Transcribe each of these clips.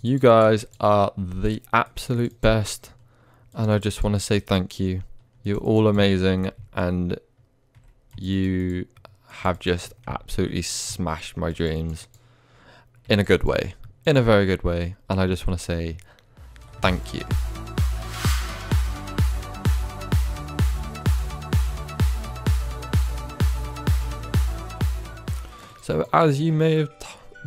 You guys are the absolute best, and I just want to say thank you. You're all amazing, and you have just absolutely smashed my dreams in a good way, in a very good way, and I just want to say thank you. So as you may have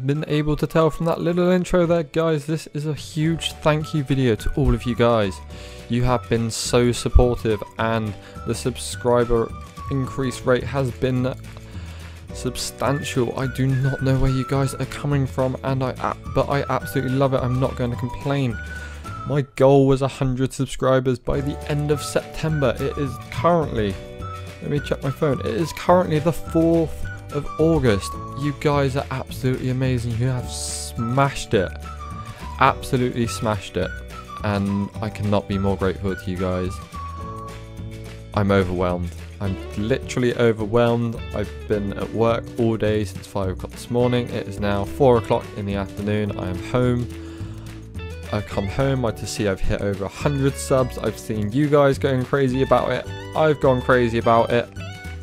been able to tell from that little intro there, guys, this is a huge thank you video to all of you guys. You have been so supportive, and the subscriber increase rate has been substantial. I do not know where you guys are coming from, but I absolutely love it. I'm not going to complain. My goal was 100 subscribers by the end of September. It is currently, let me check my phone, it is currently the 4th of August. You guys are absolutely amazing. You have smashed it, absolutely smashed it, and I cannot be more grateful to you guys. I'm overwhelmed. I'm literally overwhelmed. I've been at work all day since 5 o'clock this morning. It is now 4 o'clock in the afternoon. I am home. I've come home to see I've hit over 100 subs. I've seen you guys going crazy about it. I've gone crazy about it.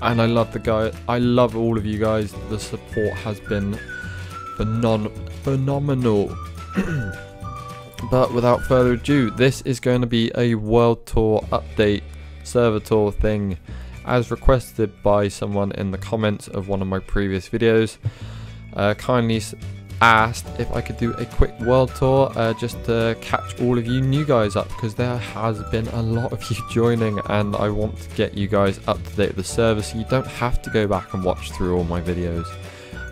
And I love the guy. I love all of you guys. The support has been phenomenal. But without further ado, this is going to be a world tour update, server tour thing, as requested by someone in the comments of one of my previous videos. Kindly asked if I could do a quick world tour just to catch all of you new guys up, because there has been a lot of you joining, and I want to get you guys up to date with the server so you don't have to go back and watch through all my videos.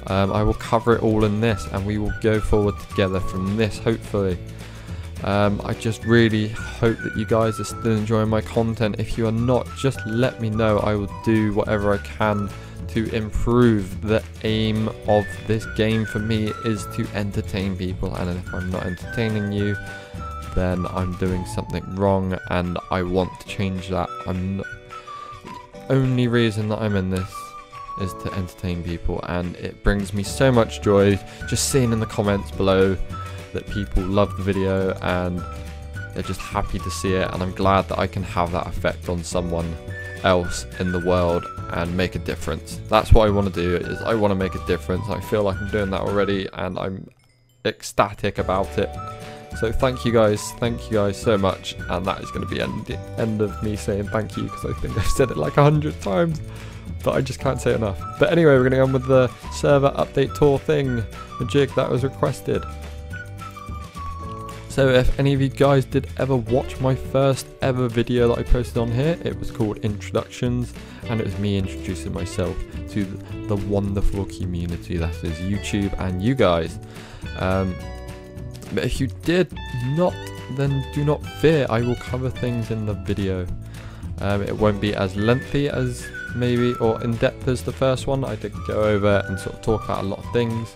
I will cover it all in this, and we will go forward together from this, hopefully. I just really hope that you guys are still enjoying my content. If you are not, just let me know. I will do whatever I can to improve. The aim of this game for me is to entertain people, and if I'm not entertaining you, then I'm doing something wrong, and I want to change that. The only reason that I'm in this is to entertain people, and it brings me so much joy just seeing in the comments below that people love the video and they're just happy to see it, and I'm glad that I can have that effect on someone else in the world and make a difference. That's what I want to do, is I want to make a difference. I feel like I'm doing that already, and I'm ecstatic about it. So thank you guys so much, and that is going to be the end of me saying thank you, because I think I've said it like 100 times, but I just can't say enough. But anyway, we're going to go on with the server update tour thing, the jig that was requested. So if any of you guys did ever watch my first ever video that I posted on here, it was called Introductions, and it was me introducing myself to the wonderful community that is YouTube and you guys. But if you did not, then do not fear, I will cover things in the video. It won't be as lengthy as maybe, or in depth as the first one. I did go over and sort of talk about a lot of things.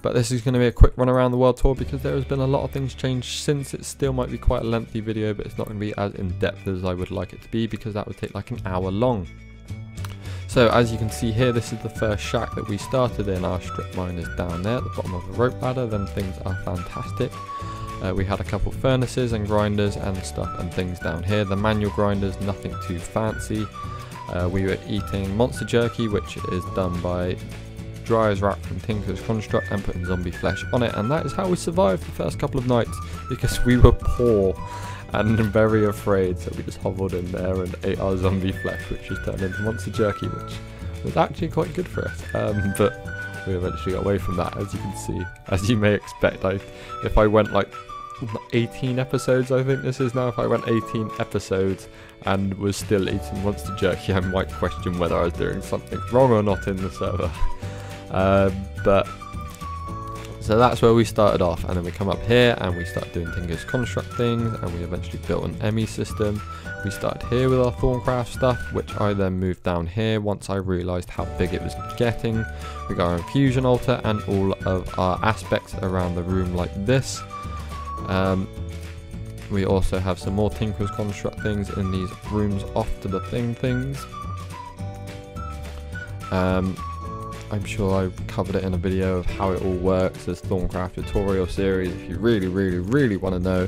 But this is going to be a quick run around the world tour, because there has been a lot of things changed since. It still might be quite a lengthy video, but it's not going to be as in-depth as I would like it to be, because that would take like an hour long. So as you can see here, this is the first shack that we started in. Our strip mine is down there at the bottom of the rope ladder. Then things are fantastic. We had a couple furnaces and grinders and stuff and things down here. The manual grinders, nothing too fancy. We were eating monster jerky, which is done by dryers wrapped from Tinker's Construct and putting zombie flesh on it, and that is how we survived the first couple of nights, because we were poor and very afraid, so we just hovered in there and ate our zombie flesh, which was turned into monster jerky, which was actually quite good for us. But we eventually got away from that, as you can see, as you may expect. If I went like 18 episodes, I think this is now, if I went 18 episodes and was still eating monster jerky, I might question whether I was doing something wrong or not in the server. But so that's where we started off, and then we come up here and we start doing Tinker's Construct things, and we eventually built an ME system. We started here with our Thorncraft stuff, which I then moved down here once I realised how big it was getting. We got our infusion altar and all of our aspects around the room like this. We also have some more Tinker's Construct things in these rooms off to the things. I'm sure I covered it in a video of how it all works. There's Thorncraft tutorial series if you really want to know.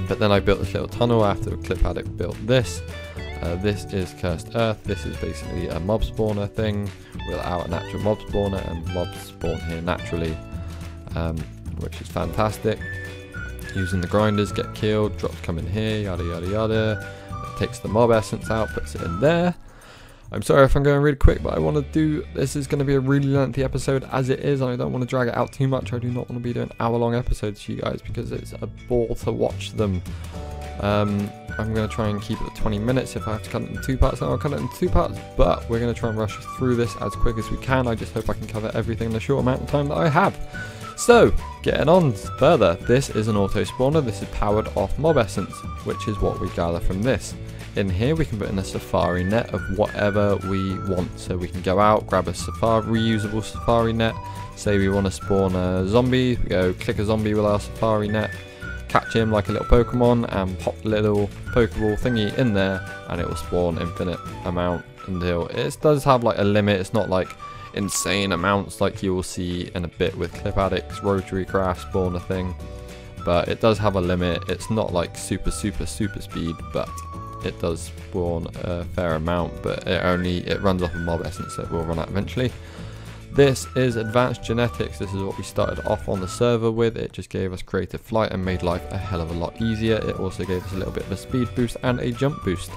But then I built this little tunnel after Clip Addict built this. This is Cursed Earth. This is basically a mob spawner thing without an actual mob spawner, and mobs spawn here naturally, which is fantastic. Using the grinders, get killed, drops come in here, yada yada yada. It takes the mob essence out, puts it in there. I'm sorry if I'm going really quick, but I want to do, this is going to be a really lengthy episode as it is, and I don't want to drag it out too much. I do not want to be doing hour-long episodes to you guys because it's a bore to watch them. I'm going to try and keep it at 20 minutes. If I have to cut it in 2 parts, then I'll cut it in 2 parts, but we're going to try and rush through this as quick as we can. I just hope I can cover everything in the short amount of time that I have. So, getting on further, this is an auto spawner. This is powered off mob essence, which is what we gather from this. In here we can put in a safari net of whatever we want, so we can go out, grab a reusable safari net. Say we want to spawn a zombie, we go click a zombie with our safari net, catch him like a little Pokemon, and pop the little Pokeball thingy in there, and it will spawn infinite amount until it does have like a limit. It's not like insane amounts like you will see in a bit with Clip Addict's rotary craft spawner thing, but it does have a limit. It's not like super speed, but it does spawn a fair amount, but it runs off of mob essence, so it will run out eventually. This is advanced genetics. This is what we started off on the server with. It just gave us creative flight and made life a hell of a lot easier. It also gave us a little bit of a speed boost and a jump boost,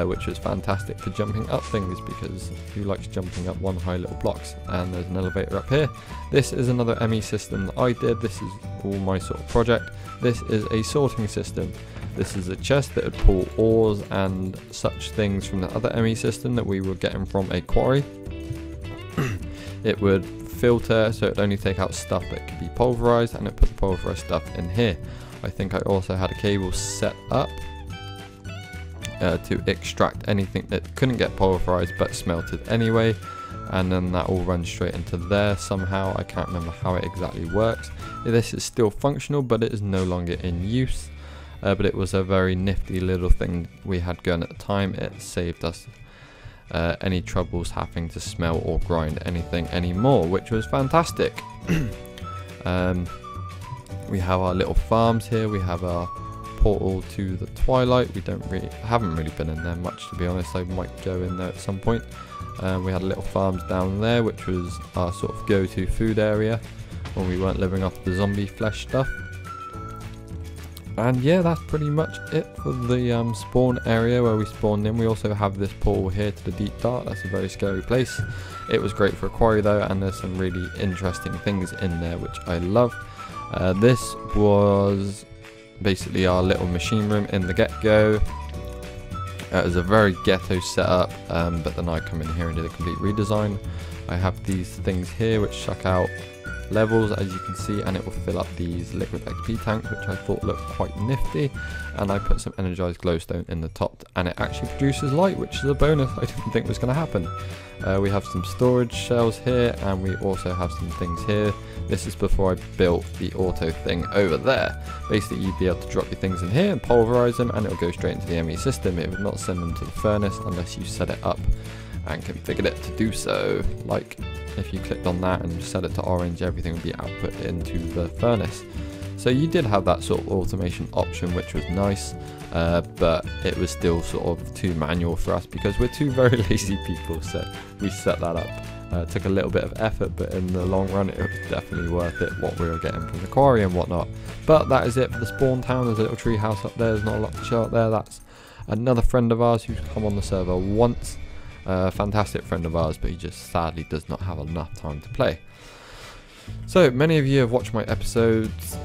which was fantastic for jumping up things, because who likes jumping up one high little blocks? And there's an elevator up here. This is another ME system that I did. This is all my sort of project. This is a sorting system. This is a chest that would pull ores and such things from the other ME system that we were getting from a quarry. It would filter, so it would only take out stuff that could be pulverized, and it put the pulverized stuff in here. I think I also had a cable set up to extract anything that couldn't get pulverized but smelted anyway, and then that all runs straight into there somehow. I can't remember how it exactly works. This is still functional, but it is no longer in use. But it was a very nifty little thing we had going at the time. It saved us any troubles having to smell or grind anything anymore, which was fantastic. We have our little farms here. We have our portal to the Twilight. We haven't really been in there much, to be honest. I might go in there at some point. We had little farms down there, which was our sort of go-to food area when we weren't living off the zombie flesh stuff. And yeah, that's pretty much it for the spawn area where we spawned in. We also have this portal here to the deep dark. That's a very scary place. It was great for a quarry though, and there's some really interesting things in there which I love. This was basically our little machine room in the get-go. It was a very ghetto setup, but then I come in here and did a complete redesign. I have these things here which suck out levels, as you can see, and it will fill up these liquid XP tanks, which I thought looked quite nifty. And I put some energized glowstone in the top, and it actually produces light, which is a bonus I didn't think was going to happen. We have some storage shells here, and we also have some things here. This is before I built the auto thing over there. Basically, you'd be able to drop your things in here and pulverize them, and it will go straight into the ME system. It would not send them to the furnace unless you set it up and configured it to do so. Like if you clicked on that and set it to orange, everything would be output into the furnace. So you did have that sort of automation option, which was nice, but it was still sort of too manual for us because we're two very lazy people, so we set that up. It took a little bit of effort, but in the long run it was definitely worth it, what we were getting from the quarry and whatnot. But that is it for the spawn town. There's a little tree house up there. There's not a lot to show up there. That's another friend of ours who's come on the server once. Fantastic friend of ours, but he just sadly does not have enough time to play. So many of you have watched my episodes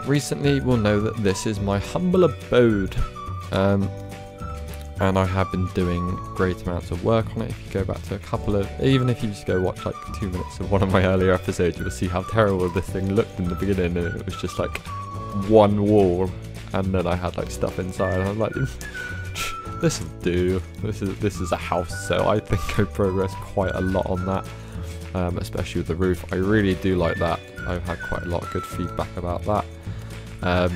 recently will know that this is my humble abode, and I have been doing great amounts of work on it. If you go back to a couple of, even if you just go watch like 2 minutes of one of my earlier episodes, you'll see how terrible this thing looked in the beginning, and it was just like one wall, and then I had like stuff inside, and I'm like, this will do. This is a house, so I think I progressed quite a lot on that, especially with the roof. I really do like that. I've had quite a lot of good feedback about that.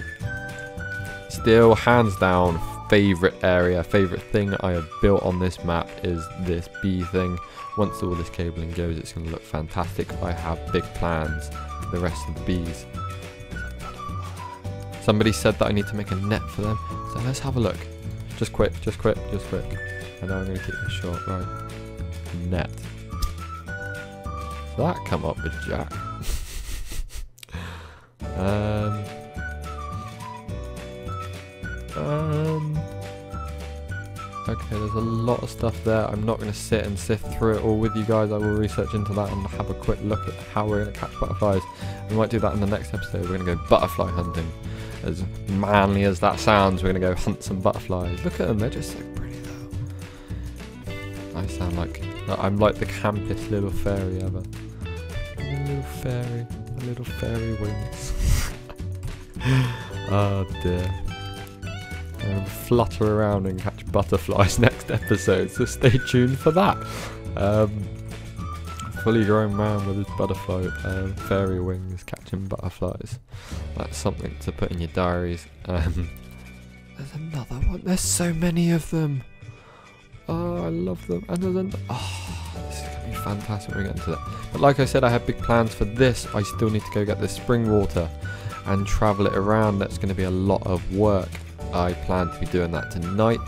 Still, hands down, favourite area, favourite thing I have built on this map is this bee thing. Once all this cabling goes, it's going to look fantastic. I have big plans for the rest of the bees. Somebody said that I need to make a net for them, so let's have a look. Just quick. I know I'm going to keep this short, right? Net. So that come up with Jack. Okay, there's a lot of stuff there. I'm not going to sit and sift through it all with you guys. I will research into that and have a quick look at how we're going to catch butterflies. We might do that in the next episode. We're going to go butterfly hunting. As manly as that sounds, we're going to go hunt some butterflies. Look at them, they're just so pretty though. I sound like, I'm like the campest little fairy ever. A little fairy wings. Oh dear. I'm going to flutter around and catch butterflies next episode, so stay tuned for that. Fully grown man with his butterfly fairy wings catching butterflies. That's something to put in your diaries. There's another one. There's so many of them. Oh, I love them. And there's this is going to be fantastic when we get into that. But like I said, I have big plans for this. I still need to go get this spring water and travel it around. That's going to be a lot of work. I plan to be doing that tonight.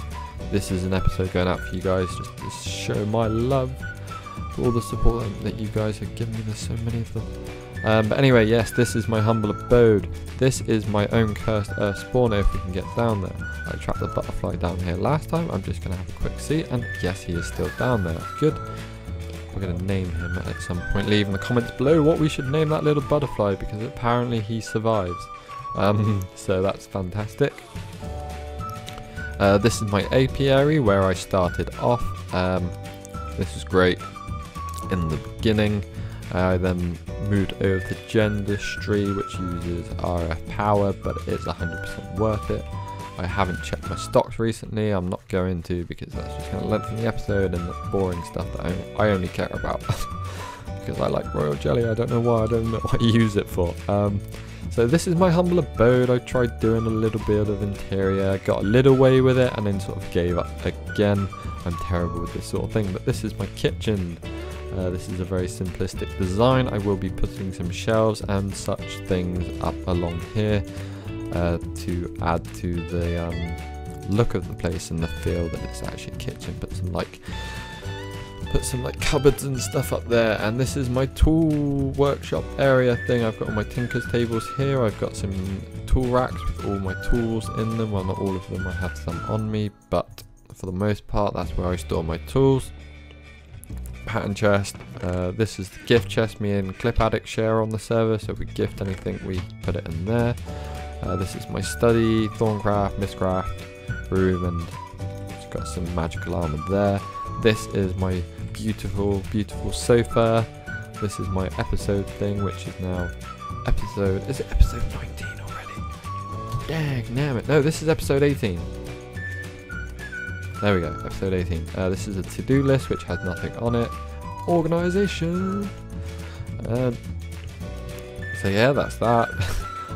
This is an episode going out for you guys just to show my love for all the support that you guys have given me. There's so many of them. But anyway, yes, this is my humble abode. This is my own cursed earth spawner if we can get down there. I trapped the butterfly down here last time. I'm just going to have a quick see, and yes, he is still down there. Good. We're going to name him at some point. Leave in the comments below what we should name that little butterfly, because apparently he survives. So that's fantastic. This is my apiary where I started off. This was great in the beginning. I then moved over to Gendustry, which uses RF power, but it's 100% worth it. I haven't checked my stocks recently. I'm not going to, because that's just going to lengthen the episode and the boring stuff that I only care about. Because I like royal jelly. I don't know why. I don't know what you use it for. So this is my humble abode. I tried doing a little bit of interior, got a little way with it, and then sort of gave up again. I'm terrible with this sort of thing, but this is my kitchen. This is a very simplistic design. I will be putting some shelves and such things up along here to add to the look of the place and the feel that it's actually a kitchen. Put some like cupboards and stuff up there, and this is my tool workshop area thing. I've got all my tinker's tables here. I've got some tool racks with all my tools in them. Well, not all of them, I have some on me, but for the most part that's where I store my tools. Pattern chest. This is the gift chest me and Clip Addict share on the server, so if we gift anything we put it in there. This is my study, Thorncraft, Mistcraft room, and it's got some magical armor there. This is my beautiful sofa. This is my episode thing, which is now is it episode 19 already? Dang, damn it. No, this is episode 18. There we go, episode 18. This is a to-do list which has nothing on it. Organisation. So yeah, that's that.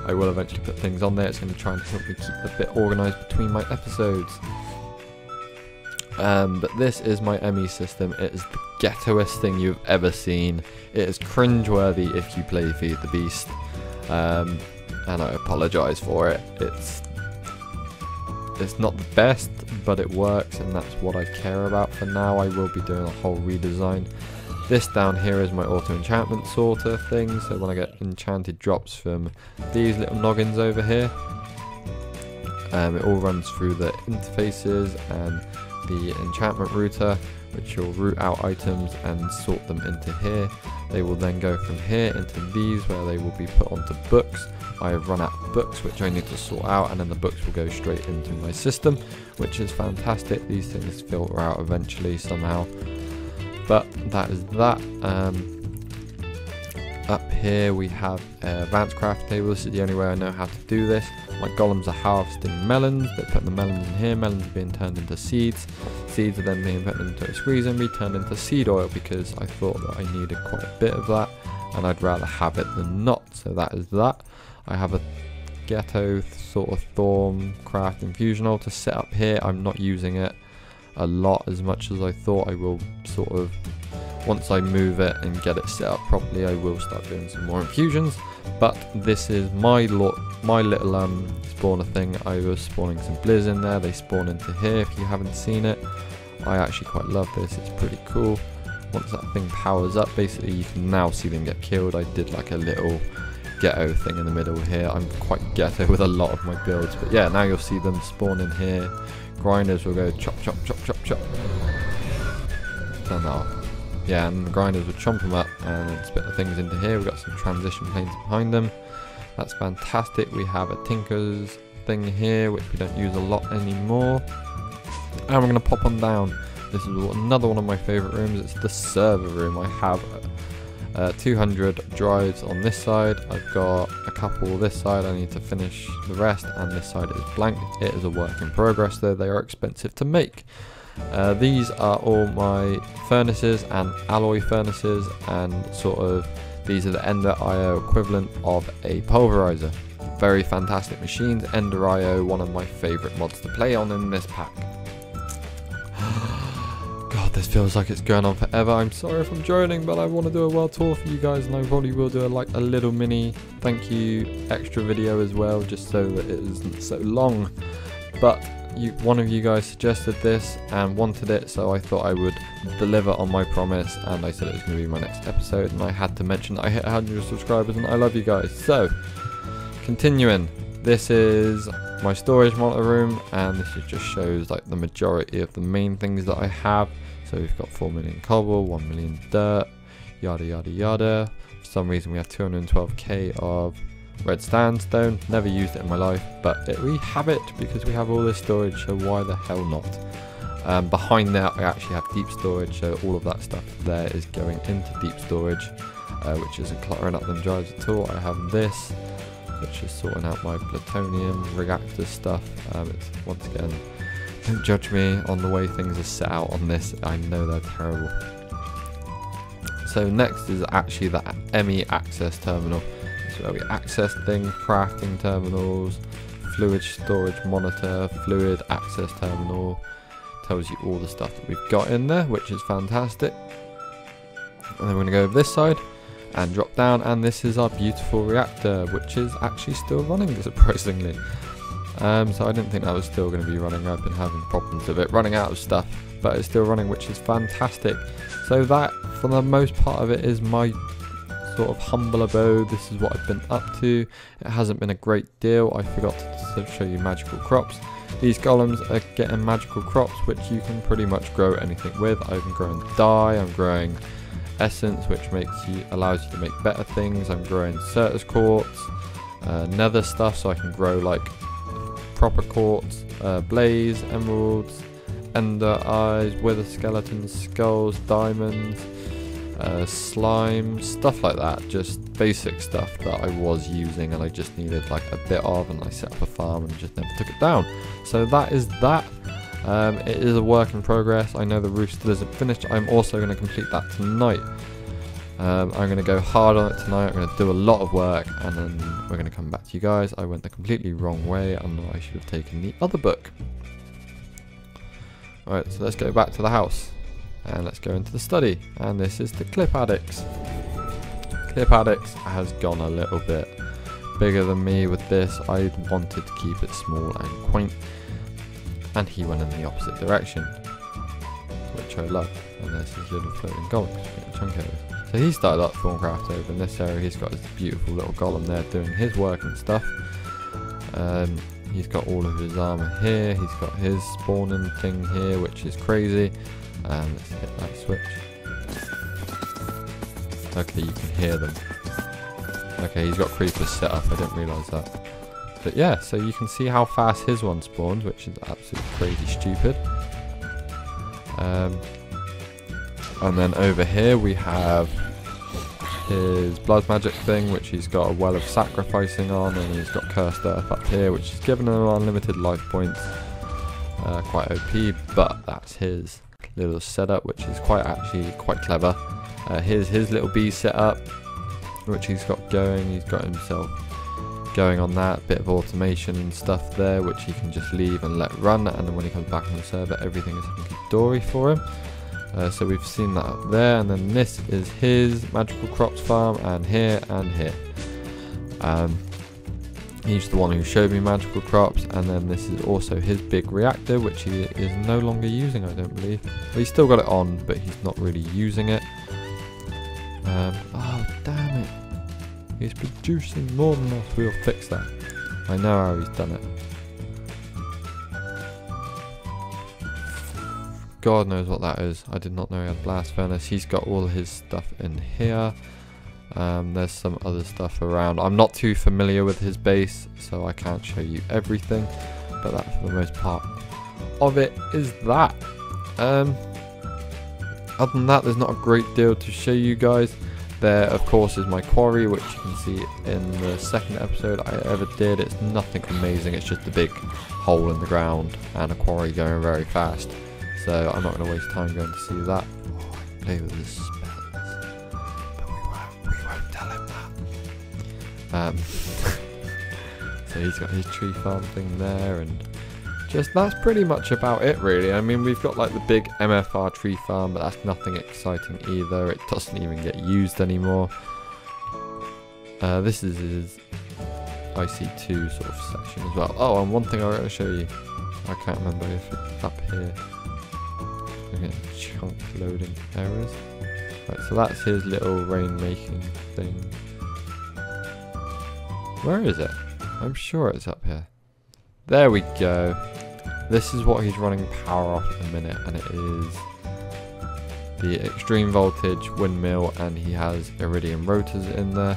I will eventually put things on there. It's going to try and help me keep a bit organised between my episodes. But this is my ME system. It is the ghettoest thing you've ever seen. It is cringeworthy if you play Feed the Beast. And I apologise for it. It's not the best, but it works, and that's what I care about for now. I will be doing a whole redesign. This down here is my auto enchantment sort of thing, so when I get enchanted drops from these little noggins over here, it all runs through the interfaces and the enchantment router, which will route out items and sort them into here. They will then go from here into these, where they will be put onto books. I have run out of books which I need to sort out, and then the books will go straight into my system, which is fantastic. These things filter out eventually somehow, but that is that. Up here we have advanced craft table. This is the only way I know how to do this. My golems are harvesting melons. They're putting the melons in here. Melons are being turned into seeds. Seeds are then being put into a squeeze and be turned into seed oil, because I thought that I needed quite a bit of that, and I'd rather have it than not. So that is that. I have a ghetto sort of Thorncraft infusion altar set up here. I'm not using it a lot as much as I thought. I will sort of, once I move it and get it set up properly, I will start doing some more infusions. But this is my little spawner thing. I was spawning some blizz in there. They spawn into here if you haven't seen it. I actually quite love this. It's pretty cool. Once that thing powers up, basically you can now see them get killed. I did like a little ghetto thing in the middle here. I'm quite ghetto with a lot of my builds, but yeah, now you'll see them spawn in here. Grinders will go chop chop chop chop chop. Turn that off. Yeah, and the grinders will chomp them up and then spit the things into here. We've got some transition planes behind them. That's fantastic. We have a Tinker's thing here, which we don't use a lot anymore. And we're going to pop on down. This is another one of my favourite rooms. It's the server room. I have 200 drives on this side. I've got a couple this side. I need to finish the rest, and this side is blank. It is a work in progress, though they are expensive to make. These are all my furnaces and alloy furnaces, and sort of these are the Ender IO equivalent of a pulverizer. Very fantastic machines. Ender IO, one of my favourite mods to play on in this pack. God, this feels like it's going on forever. I'm sorry if I'm droning, but I want to do a world tour for you guys, and I probably will do like a little mini thank you extra video as well, just so that it isn't so long. But one of you guys suggested this and wanted it, so I thought I would deliver on my promise, and I said it was going to be my next episode, and I had to mention that I hit 100 subscribers, and I love you guys. So, continuing, this is my storage monitor room, and this just shows like the majority of the main things that I have. So we've got 4 million cobble, 1 million dirt, yada yada yada. For some reason we have 212k of red sandstone. Never used it in my life, but we have it because we have all this storage, so why the hell not? Behind that I actually have deep storage, so all of that stuff there is going into deep storage, which isn't cluttering up them drives at all. I have this, which is sorting out my plutonium reactor stuff. It's, once again, don't judge me on the way things are set out on this. I know they're terrible. So next is actually the ME access terminal. This is where we access things, crafting terminals, fluid storage monitor, fluid access terminal. Tells you all the stuff that we've got in there, which is fantastic. And then we're going to go over this side and drop down, and this is our beautiful reactor, which is actually still running, surprisingly. So I didn't think that was still going to be running. I've been having problems with it running out of stuff, but it's still running, which is fantastic. So that, for the most part of it, is my sort of humble abode. This is what I've been up to. It hasn't been a great deal. I forgot to show you magical crops. These golems are getting magical crops, which you can pretty much grow anything with. I'm growing dye, I'm growing essence, which allows you to make better things. I'm growing Certus quartz, nether stuff, so I can grow like proper quartz, blaze, emeralds, ender eyes, wither skeletons, skulls, diamonds, slime, stuff like that. Just basic stuff that I was using and I just needed like a bit of, and I set up a farm and just never took it down. So that is that. It is a work in progress. I know the roof still isn't finished. I'm also going to complete that tonight. I'm going to go hard on it tonight. I'm going to do a lot of work, and then we're going to come back to you guys. I went the completely wrong way, and I should have taken the other book. Alright, so let's go back to the house, and let's go into the study. And this is the Clip Addicts. Clip Addicts has gone a little bit bigger than me with this. I wanted to keep it small and quaint, and he went in the opposite direction, which I love. And there's his little floating golem, get a chunk of it. So he started up Thorncraft over in this area. He's got his beautiful little golem there doing his work and stuff. He's got all of his armor here. He's got his spawning thing here, which is crazy. Let's hit that switch. Okay, you can hear them. Okay, he's got creepers set up. I didn't realise that. But yeah, so you can see how fast his one spawns, which is absolutely crazy stupid. And then over here we have his blood magic thing, which he's got a well of sacrificing on, and he's got cursed earth up here, which is giving him unlimited life points. Quite OP, but that's his little setup, which is actually quite clever. Here's his little bee setup, which he's got going. He's got himself going on that. Bit of automation and stuff there, which he can just leave and let run, and then when he comes back on the server, everything is hunky-dory for him. So we've seen that up there, and then this is his magical crops farm, and here and here. He's the one who showed me magical crops, and then this is also his big reactor, which he is no longer using, I don't believe. Well, he's still got it on, but he's not really using it. Oh, damn it. He's producing more than us. We'll fix that. I know how he's done it. God knows what that is. I did not know he had blast furnace. He's got all his stuff in here. There's some other stuff around. I'm not too familiar with his base, so I can't show you everything, but that for the most part of it is that. Other than that, there's not a great deal to show you guys. There of course is my quarry, which you can see in the second episode I ever did. It's nothing amazing, it's just a big hole in the ground and a quarry going very fast, so I'm not going to waste time going to see that. Oh, I play with his spells, but we won't tell him that. So he's got his tree farm thing there, and just that's pretty much about it really. I mean, we've got like the big MFR tree farm, but that's nothing exciting either. It doesn't even get used anymore. This is his IC2 sort of section as well. Oh, and one thing I want to show you, I can't remember if it's up here. I'm getting chunk loading errors. Right, so that's his little rain making thing. Where is it? I'm sure it's up here. There we go. This is what he's running power off at the minute, and it is the extreme voltage windmill, and he has iridium rotors in there.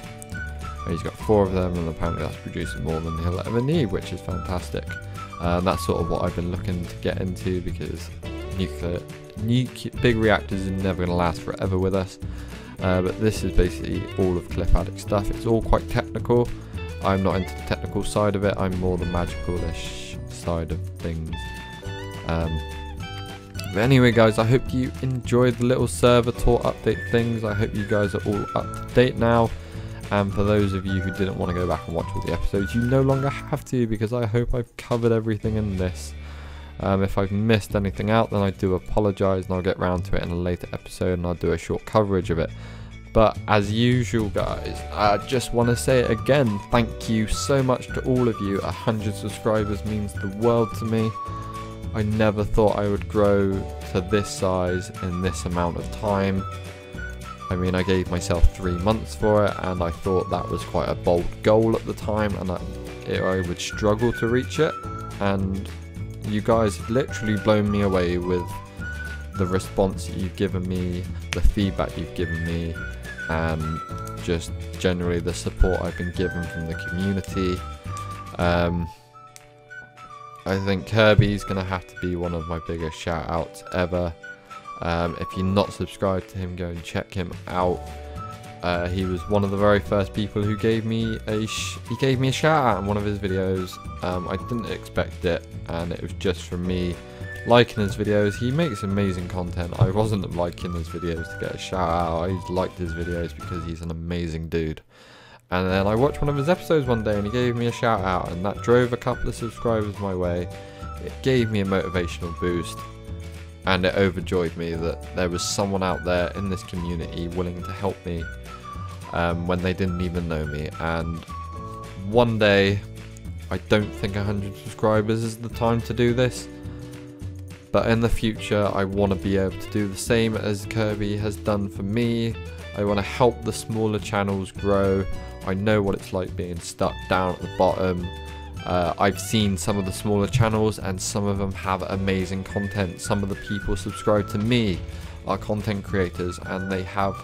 And he's got 4 of them, and apparently that's producing more than he'll ever need, which is fantastic. That's sort of what I've been looking to get into, because big reactors are never going to last forever with us. But this is basically all of Cliff Addict stuff. It's all quite technical. I'm not into the technical side of it, I'm more the magical-ish side of things. But anyway guys, I hope you enjoyed the little server tour update things. I hope you guys are all up to date now, and for those of you who didn't want to go back and watch all the episodes, you no longer have to, because I hope I've covered everything in this. If I've missed anything out, then I do apologise, and I'll get round to it in a later episode, and I'll do a short coverage of it. But as usual guys, I just want to say it again, thank you so much to all of you. 100 subscribers means the world to me. I never thought I would grow to this size in this amount of time. I mean, I gave myself 3 months for it, and I thought that was quite a bold goal at the time, and I would struggle to reach it. And you guys have literally blown me away with the response that you've given me, the feedback you've given me, and just generally the support I've been given from the community. I think Kirby's going to have to be one of my biggest shout outs ever. If you're not subscribed to him, go and check him out. He was one of the very first people who gave me a shout out in one of his videos. I didn't expect it, and it was just from me liking his videos. He makes amazing content. I wasn't liking his videos to get a shout out. I liked his videos because he's an amazing dude. And then I watched one of his episodes one day, and he gave me a shout out, and that drove a couple of subscribers my way. It gave me a motivational boost, and it overjoyed me that there was someone out there in this community willing to help me when they didn't even know me. And one day, I don't think 100 subscribers is the time to do this, but in the future I want to be able to do the same as Kirby has done for me. I want to help the smaller channels grow. I know what it's like being stuck down at the bottom. I've seen some of the smaller channels, and some of them have amazing content. Some of the people subscribed to me are content creators, and they have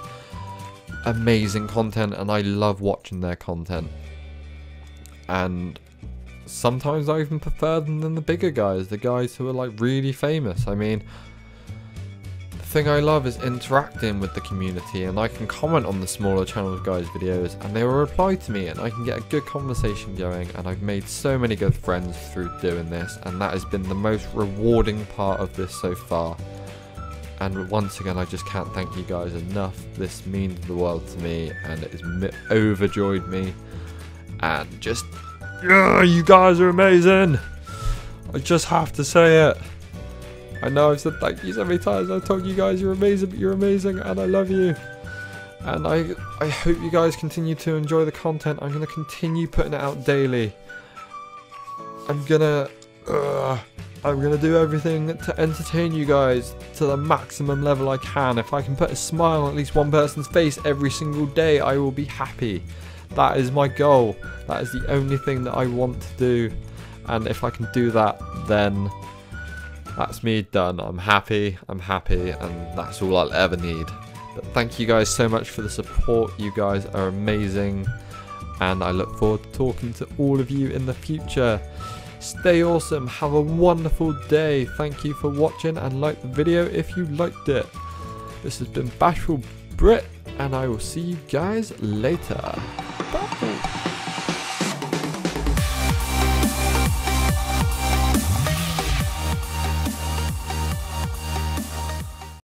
amazing content, and I love watching their content. And sometimes I even prefer them than the bigger guys, the guys who are like really famous. I mean, the thing I love is interacting with the community, and I can comment on the smaller channels guys' videos, and they will reply to me, and I can get a good conversation going. And I've made so many good friends through doing this, and that has been the most rewarding part of this so far. And once again, I just can't thank you guys enough. This means the world to me, and it has overjoyed me. And just Yeah, you guys are amazing. I just have to say it. I know I've said thank you so many times. I've told you guys you're amazing, but you're amazing, and I love you. And I hope you guys continue to enjoy the content. I'm gonna continue putting it out daily. I'm gonna do everything to entertain you guys to the maximum level I can. If I can put a smile on at least one person's face every single day, I will be happy. That is my goal. That is the only thing that I want to do. And if I can do that, then that's me done. I'm happy, and that's all I'll ever need. But thank you guys so much for the support. You guys are amazing, and I look forward to talking to all of you in the future. Stay awesome, have a wonderful day. Thank you for watching, and like the video if you liked it. This has been Bashful Brit, and I will see you guys later.